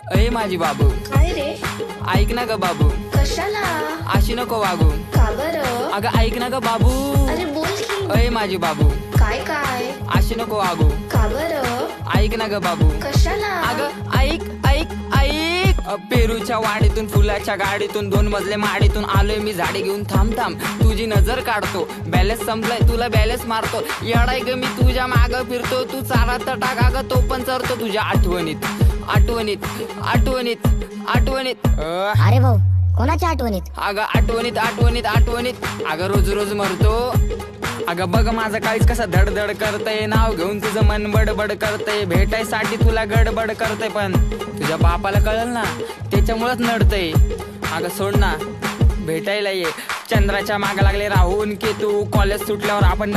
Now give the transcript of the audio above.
अय माझी बाबू, काय रे? ऐक ना ग बाबू, कशाला? अशी नको वागू. का बरं? अगं ऐक ना ग बाबू. अरे बोल की. अय माझी बाबू, काय काय? अशी नको वागू. का बरं? ऐक ना ग बाबू. कशाला? अगं ऐक ऐक ऐक. पेरूच्या वाडीतून फुलाच्या गाडीतून 2 मजले माडीतून आलोय मी झाडी घेऊन. थांब थांब तुझी नजर काढतो, बॅलेन्स संपलाय तुला बॅलेन्स मारतो. येडाय ग मी तुझ्या माग फिरतो, तू चालत टाका ग तो पण चरतो तुझ्या आठवणीत आठवणीत आठवणीत आठवणीत. अरे भाऊ, कोणाच्या आठवणीत? अगं आठवणीत आठवणीत आठवणीत. अगं रोज रोज मरतो. अगं बघ माझं काळीच कसं धडधड करतय, नाव घेऊन तुझं मन बडबड करतय, भेटायसाठी तुला गडबड करतय, पण तुझ्या बापाला कळल ना त्याच्यामुळेच नडतय. अगं सोड ना, भेटायला ये. चंद्राच्या मागे लागले राहून केतू, कॉलेज सुटल्यावर आपण